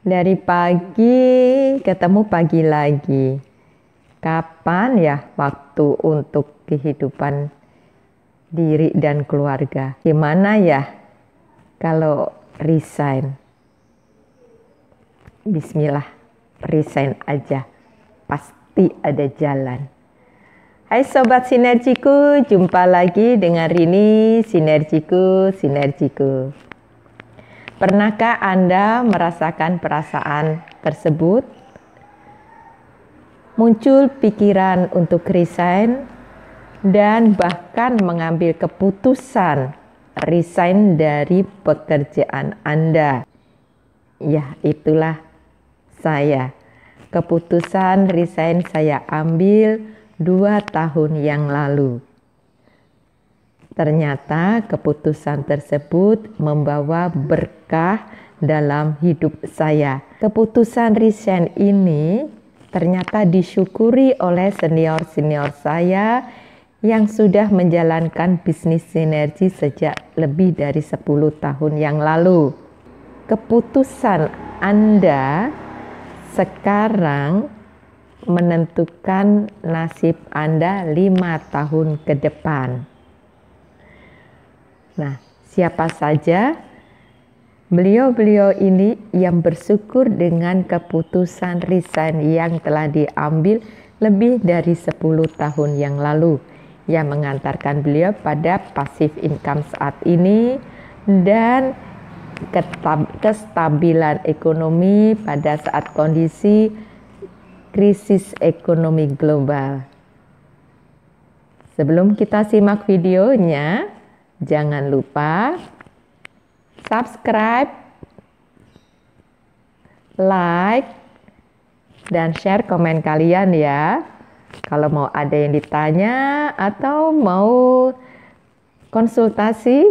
Dari pagi ketemu pagi lagi. Kapan ya waktu untuk kehidupan diri dan keluarga? Gimana ya kalau resign? Bismillah, resign aja. Pasti ada jalan. Hai Sobat Sinergiku, jumpa lagi dengan Rini, Sinergiku. Pernahkah Anda merasakan perasaan tersebut? Muncul pikiran untuk resign dan bahkan mengambil keputusan resign dari pekerjaan Anda. Ya, itulah saya. Keputusan resign saya ambil 2 tahun yang lalu. Ternyata keputusan tersebut membawa berkah dalam hidup saya. Keputusan resign ini ternyata disyukuri oleh senior-senior saya yang sudah menjalankan bisnis sinergi sejak lebih dari 10 tahun yang lalu. Keputusan Anda sekarang menentukan nasib Anda 5 tahun ke depan. Nah, siapa saja beliau-beliau ini yang bersyukur dengan keputusan resign yang telah diambil lebih dari 10 tahun yang lalu, yang mengantarkan beliau pada passive income saat ini dan kestabilan ekonomi pada saat kondisi krisis ekonomi global. Sebelum kita simak videonya, jangan lupa subscribe, like, dan share komen kalian ya. Kalau mau ada yang ditanya atau mau konsultasi,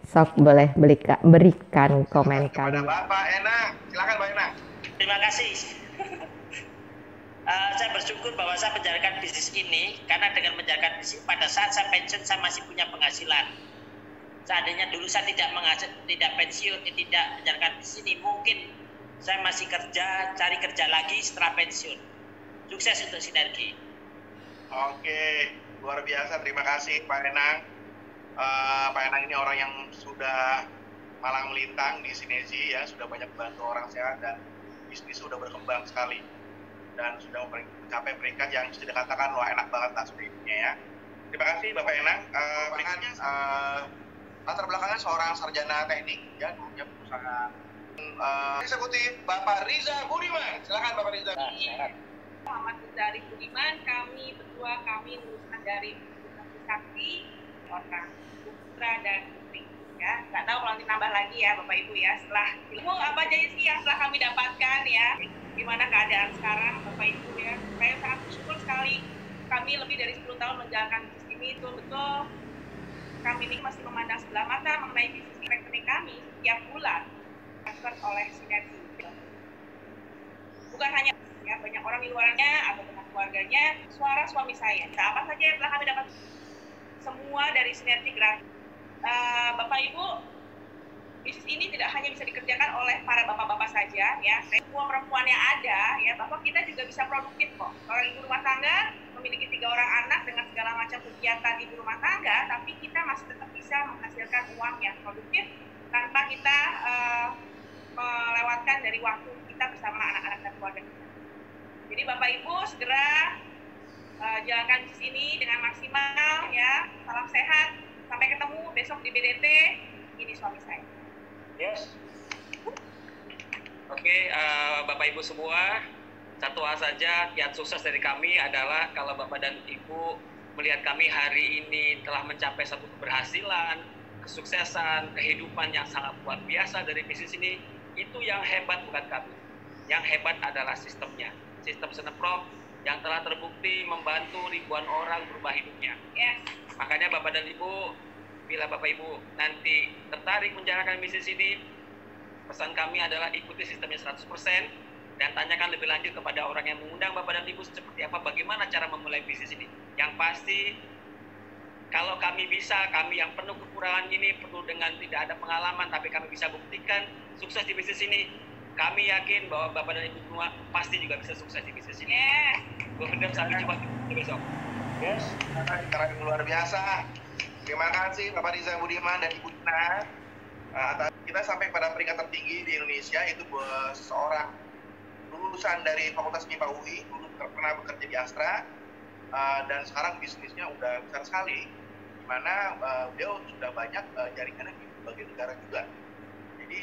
sok boleh berikan komen kalian. Bapak Ena, silakan Mbak Ena. Terima kasih. Saya bersyukur bahwa saya menjalankan bisnis ini karena dengan menjalankan bisnis pada saat saya pensiun saya masih punya penghasilan. Seandainya dulu saya tidak pensiun, tidak menjalankan bisnis ini, mungkin saya masih cari kerja lagi setelah pensiun. Sukses untuk sinergi. Oke, luar biasa. Terima kasih Pak Enang. Pak Enang ini orang yang sudah malang melintang di sinergi ya, sudah banyak membantu orang sehat dan bisnis sudah berkembang sekali dan sudah mencapai peringkat yang bisa dikatakan wah enak banget lah sudah hidupnya ya. Terima kasih Bapak Enang. Berikutnya latar belakangnya seorang sarjana teknik ya, dulunya perusahaan eksekutif Bapak Riza Budiman. Silakan Bapak Riza. Muhammad Rizari Budiman, kami berdua lulusan dari Universitas Sakti, orang putra dan putri. Ya, nggak tahu kalau nanti nambah lagi ya Bapak Ibu ya setelah ilmu apa aja sih yang telah kami dapatkan ya. Gimana keadaan sekarang Bapak Ibu ya. Saya sangat bersyukur sekali kami lebih dari 10 tahun menjalankan bisnis ini betul-betul kami ini masih memandang sebelah mata mengenai bisnis rekening kami setiap bulan transfer oleh sinergi. Bukan hanya ya, banyak orang di luarnya atau dengan keluarganya, suara suami saya. Nah, apa saja yang telah kami dapat semua dari sinergi gratis. Bapak Ibu, bisnis ini tidak hanya bisa dikerjakan oleh para bapak-bapak saja ya. Semua perempuan yang ada ya, bahwa kita juga bisa produktif kok. Seorang ibu rumah tangga memiliki 3 orang anak dengan segala macam kegiatan ibu rumah tangga, tapi kita masih tetap bisa menghasilkan uang yang produktif tanpa kita melewatkan dari waktu kita bersama anak-anak dan keluarga kita. Jadi Bapak Ibu segera jalankan bisnis ini dengan maksimal ya. Salam sehat. Sampai ketemu besok di BDT. Ini suami saya. Yes. Oke, Bapak Ibu semua, satu hal saja, kiat sukses dari kami adalah kalau Bapak dan Ibu melihat kami hari ini telah mencapai satu keberhasilan, kesuksesan, kehidupan yang sangat luar biasa dari bisnis ini, itu yang hebat bukan kami. Yang hebat adalah sistemnya. Sistem Seneprop yang telah terbukti membantu ribuan orang berubah hidupnya. Yes. Makanya Bapak dan Ibu, bila Bapak Ibu nanti tertarik menjalankan bisnis ini, pesan kami adalah ikuti sistemnya 100% dan tanyakan lebih lanjut kepada orang yang mengundang Bapak dan Ibu seperti apa, bagaimana cara memulai bisnis ini. Yang pasti, kalau kami bisa, kami yang penuh kekurangan ini, penuh dengan tidak ada pengalaman, tapi kami bisa buktikan sukses di bisnis ini, kami yakin bahwa Bapak dan Ibu semua pasti juga bisa sukses di bisnis ini. Yes. Gue benar sampai jumpa besok. Yes, keren luar biasa. Terima kasih Bapak Riza Budiman dan Ibu Dina. Kita sampai pada peringkat tertinggi di Indonesia, itu seorang lulusan dari Fakultas MIPA UI, dulu pernah bekerja di Astra, dan sekarang bisnisnya udah besar sekali, di mana beliau sudah banyak jaringannya di berbagai negara juga. Jadi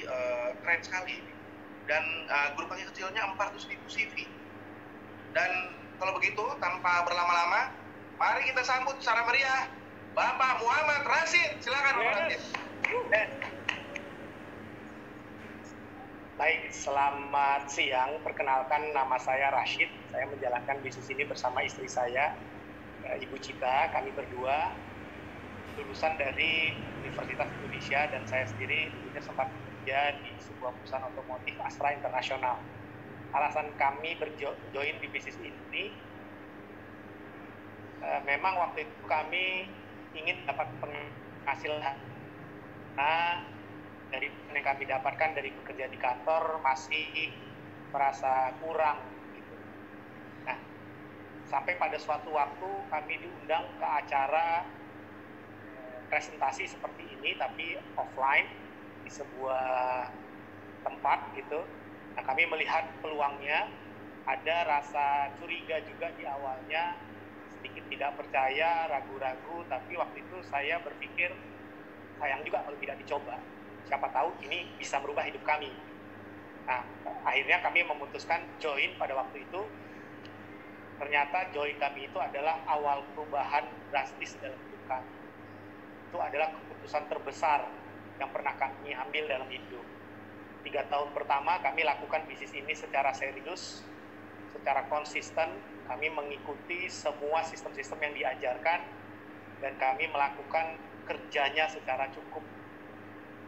keren sekali. Dan grup kaki kecilnya 400.000 CV. Dan kalau begitu, tanpa berlama-lama, mari kita sambut secara meriah Bapak Muhammad Rashid. Silakan Bapak Rashid. Baik, selamat siang. Perkenalkan, nama saya Rashid. Saya menjalankan bisnis ini bersama istri saya, Ibu Cita. Kami berdua lulusan dari Universitas Indonesia, dan saya sendiri dulunya sempat bekerja di sebuah perusahaan otomotif Astra Internasional. Alasan kami berjoin di bisnis ini, memang waktu itu kami ingin dapat penghasilan. Nah, dari yang kami dapatkan dari bekerja di kantor masih merasa kurang gitu. Nah, sampai pada suatu waktu kami diundang ke acara presentasi seperti ini, tapi offline di sebuah tempat gitu. Nah, kami melihat peluangnya, ada rasa curiga juga di awalnya, sedikit tidak percaya, ragu-ragu, tapi waktu itu saya berpikir sayang juga kalau tidak dicoba. Siapa tahu ini bisa merubah hidup kami. Nah, akhirnya kami memutuskan join pada waktu itu. Ternyata join kami itu adalah awal perubahan drastis dalam hidup kami. Itu adalah keputusan terbesar yang pernah kami ambil dalam hidup. 3 tahun pertama kami lakukan bisnis ini secara serius, secara konsisten. Kami mengikuti semua sistem-sistem yang diajarkan, dan kami melakukan kerjanya secara cukup.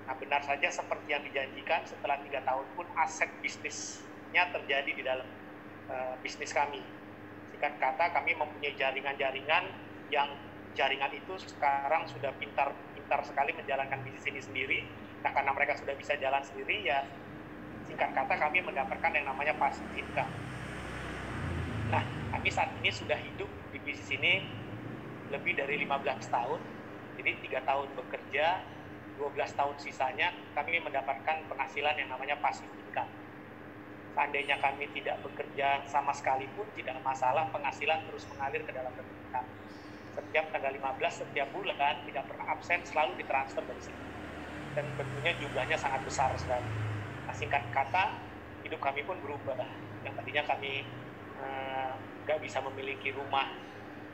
Nah, benar saja seperti yang dijanjikan, setelah 3 tahun pun aset bisnisnya terjadi di dalam bisnis kami. Singkat kata, kami mempunyai jaringan-jaringan yang jaringan itu sekarang sudah pintar sekali menjalankan bisnis ini sendiri. Nah, karena mereka sudah bisa jalan sendiri, ya singkat kata kami mendapatkan yang namanya passive income. Nah, kami saat ini sudah hidup di bisnis ini lebih dari 15 tahun. Jadi 3 tahun bekerja, 12 tahun sisanya kami mendapatkan penghasilan yang namanya passive income. Seandainya kami tidak bekerja sama sekali pun tidak masalah, penghasilan terus mengalir ke dalam rekening kami. Setiap tanggal 15 setiap bulan tidak pernah absen, selalu ditransfer dari sini. Dan tentunya jumlahnya sangat besar sekali. Nah, singkat kata, hidup kami pun berubah. Yang tadinya kami nggak bisa memiliki rumah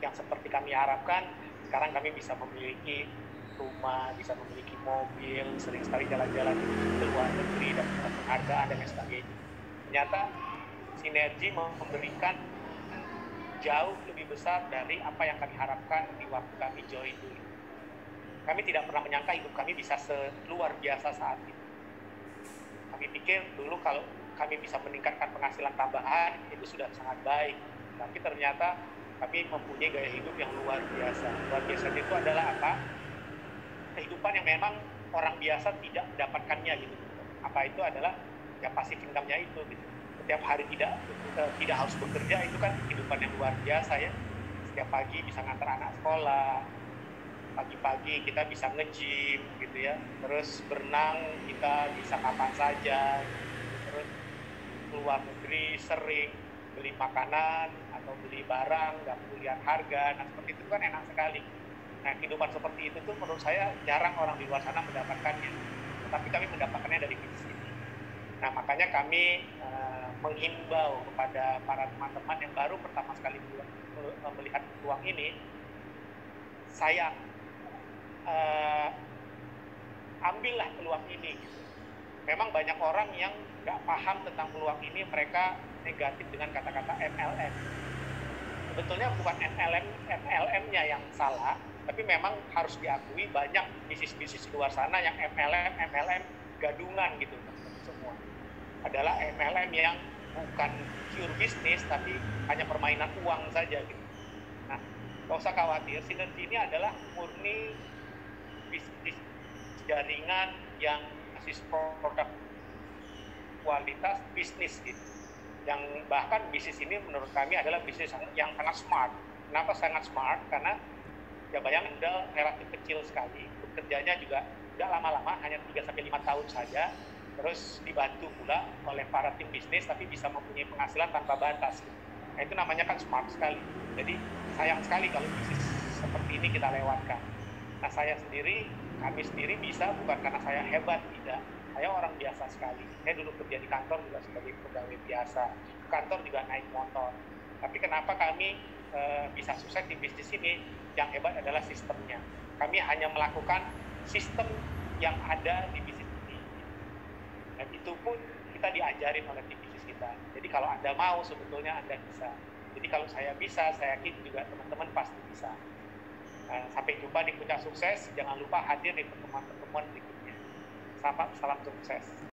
yang seperti kami harapkan, sekarang kami bisa memiliki rumah, bisa memiliki mobil, sering sekali jalan-jalan ke luar negeri dan penghargaan dan lain sebagainya. Ternyata sinergi memberikan jauh lebih besar dari apa yang kami harapkan di waktu kami join dulu. Kami tidak pernah menyangka hidup kami bisa seluar biasa saat itu. Kami pikir dulu kalau kami bisa meningkatkan penghasilan tambahan, itu sudah sangat baik. Tapi ternyata kami mempunyai gaya hidup yang luar biasa. Luar biasa itu adalah apa? Kehidupan yang memang orang biasa tidak mendapatkannya gitu. Apa itu adalah ya passive income-nya itu gitu. Setiap hari tidak harus bekerja, itu kan kehidupan yang luar biasa ya. Setiap pagi bisa ngantar anak sekolah, pagi-pagi kita bisa nge-gym gitu ya, terus berenang kita bisa kapan saja, terus keluar negeri sering beli makanan atau beli barang, nggak perlu lihat harga. Nah, seperti itu kan enak sekali. Nah, kehidupan seperti itu tuh menurut saya jarang orang di luar sana mendapatkannya, tetapi kami mendapatkannya dari bisnis ini. Nah, makanya kami menghimbau kepada para teman-teman yang baru pertama sekali melihat peluang ini, sayang, ambillah peluang ini. Memang banyak orang yang nggak paham tentang peluang ini, mereka negatif dengan kata-kata MLM. Sebetulnya bukan MLM-nya yang salah, tapi memang harus diakui banyak bisnis-bisnis di luar sana yang MLM gadungan gitu. Semua adalah MLM yang bukan pure bisnis, tapi hanya permainan uang saja gitu. Nah, nggak usah khawatir, sinergi ini adalah murni bisnis jaringan yang basis produk kualitas bisnis gitu. Yang bahkan bisnis ini menurut kami adalah bisnis yang sangat smart. Kenapa sangat smart? Karena ya bayangin udah relatif kecil sekali, bekerjanya juga tidak lama-lama, hanya 3-5 tahun saja, terus dibantu pula oleh para tim bisnis, tapi bisa mempunyai penghasilan tanpa batas. Nah itu namanya kan smart sekali. Jadi sayang sekali kalau bisnis seperti ini kita lewatkan. Nah kami sendiri bisa bukan karena saya hebat, tidak. Saya orang biasa sekali. Saya dulu kerja di kantor juga sebagai pegawai biasa. Ke kantor juga naik motor. Tapi kenapa kami bisa sukses di bisnis ini? Yang hebat adalah sistemnya. Kami hanya melakukan sistem yang ada di bisnis ini. Dan itu pun kita diajarin oleh tim bisnis kita. Jadi kalau Anda mau, sebetulnya Anda bisa. Jadi kalau saya bisa, saya yakin juga teman-teman pasti bisa. Sampai jumpa di Puncak Sukses. Jangan lupa hadir di pertemuan-pertemuan berikutnya. Salam sukses.